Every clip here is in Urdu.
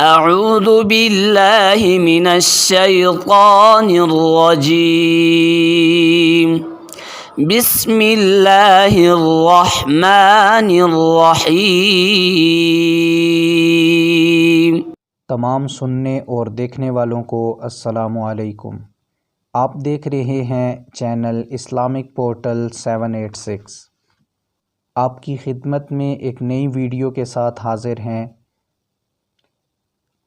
اعوذ باللہ من الشیطان الرجیم بسم اللہ الرحمن الرحیم۔ تمام سننے اور دیکھنے والوں کو السلام علیکم۔ آپ دیکھ رہے ہیں چینل اسلامک پورٹل 786۔ آپ کی خدمت میں ایک نئی ویڈیو کے ساتھ حاضر ہیں۔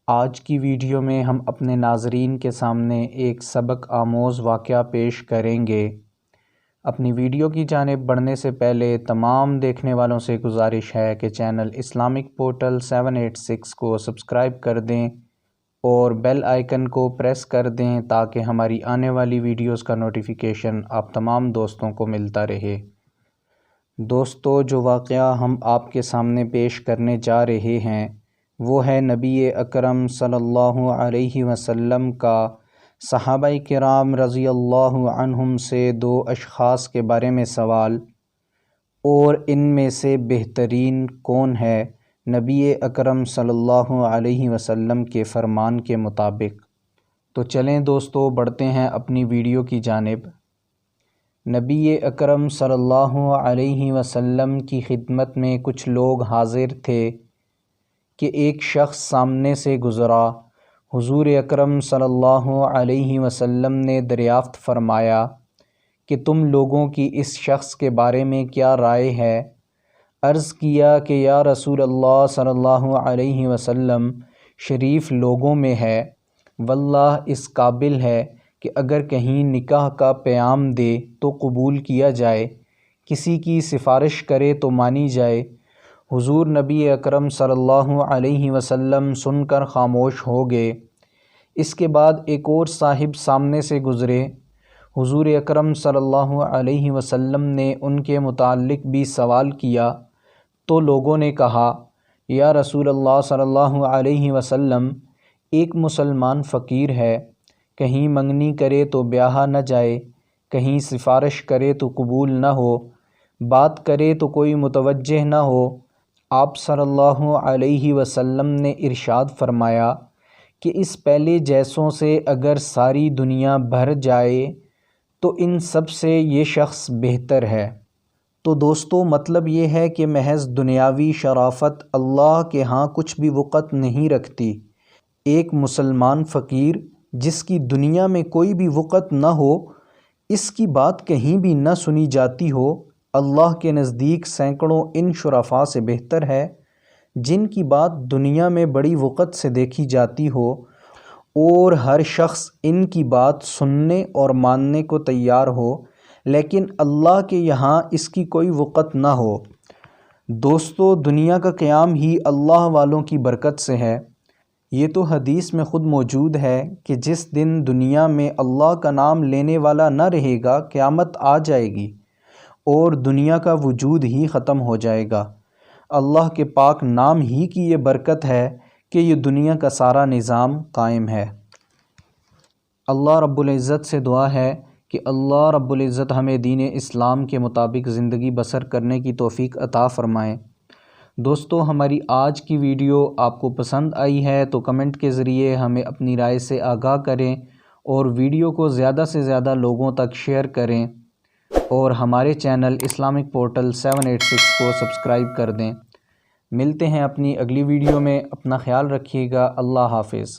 آج کی ویڈیو میں ہم اپنے ناظرین کے سامنے ایک سبق آموز واقعہ پیش کریں گے۔ اپنی ویڈیو کی جانب بڑھنے سے پہلے تمام دیکھنے والوں سے گزارش ہے کہ چینل اسلامک پورٹل 786 کو سبسکرائب کر دیں اور بیل آئیکن کو پریس کر دیں تاکہ ہماری آنے والی ویڈیوز کا نوٹیفیکیشن آپ تمام دوستوں کو ملتا رہے۔ دوستو، جو واقعہ ہم آپ کے سامنے پیش کرنے جا رہے ہیں وہ ہے نبی اکرم صلی اللہ علیہ وسلم کا صحابہ کرام رضی اللہ عنہم سے دو اشخاص کے بارے میں سوال، اور ان میں سے بہترین کون ہے نبی اکرم صلی اللہ علیہ وسلم کے فرمان کے مطابق۔ تو چلیں دوستو، بڑھتے ہیں اپنی ویڈیو کی جانب۔ نبی اکرم صلی اللہ علیہ وسلم کی خدمت میں کچھ لوگ حاضر تھے کہ ایک شخص سامنے سے گزرا۔ حضور اکرم صلی اللہ علیہ وسلم نے دریافت فرمایا کہ تم لوگوں کی اس شخص کے بارے میں کیا رائے ہے؟ عرض کیا کہ یا رسول اللہ صلی اللہ علیہ وسلم، شریف لوگوں میں ہے، واللہ اس قابل ہے کہ اگر کہیں نکاح کا پیام دے تو قبول کیا جائے، کسی کی سفارش کرے تو مانی جائے۔ حضور نبی اکرم صلی اللہ علیہ وسلم سن کر خاموش ہو گئے۔ اس کے بعد ایک اور صاحب سامنے سے گزرے۔ حضور اکرم صلی اللہ علیہ وسلم نے ان کے متعلق بھی سوال کیا تو لوگوں نے کہا، یا رسول اللہ صلی اللہ علیہ وسلم، ایک مسلمان فقیر ہے، کہیں منگنی کرے تو بیاہ نہ جائے، کہیں سفارش کرے تو قبول نہ ہو، بات کرے تو کوئی متوجہ نہ ہو۔ آپ صلی اللہ علیہ وسلم نے ارشاد فرمایا کہ اس پہلے جیسوں سے اگر ساری دنیا بھر جائے تو ان سب سے یہ شخص بہتر ہے۔ تو دوستو، مطلب یہ ہے کہ محض دنیاوی شرافت اللہ کے ہاں کچھ بھی وقت نہیں رکھتی۔ ایک مسلمان فقیر جس کی دنیا میں کوئی بھی وقت نہ ہو، اس کی بات کہیں بھی نہ سنی جاتی ہو، اللہ کے نزدیک سینکڑوں ان شرفاء سے بہتر ہے جن کی بات دنیا میں بڑی وقت سے دیکھی جاتی ہو اور ہر شخص ان کی بات سننے اور ماننے کو تیار ہو، لیکن اللہ کے یہاں اس کی کوئی وقت نہ ہو۔ دوستو، دنیا کا قیام ہی اللہ والوں کی برکت سے ہے۔ یہ تو حدیث میں خود موجود ہے کہ جس دن دنیا میں اللہ کا نام لینے والا نہ رہے گا، قیامت آ جائے گی اور دنیا کا وجود ہی ختم ہو جائے گا۔ اللہ کے پاک نام ہی کی یہ برکت ہے کہ یہ دنیا کا سارا نظام قائم ہے۔ اللہ رب العزت سے دعا ہے کہ اللہ رب العزت ہمیں دین اسلام کے مطابق زندگی بسر کرنے کی توفیق عطا فرمائے۔ دوستو، ہماری آج کی ویڈیو آپ کو پسند آئی ہے تو کمنٹ کے ذریعے ہمیں اپنی رائے سے آگاہ کریں اور ویڈیو کو زیادہ سے زیادہ لوگوں تک شیئر کریں اور ہمارے چینل اسلامک پورٹل 786 کو سبسکرائب کر دیں۔ ملتے ہیں اپنی اگلی ویڈیو میں، اپنا خیال رکھیے گا، اللہ حافظ۔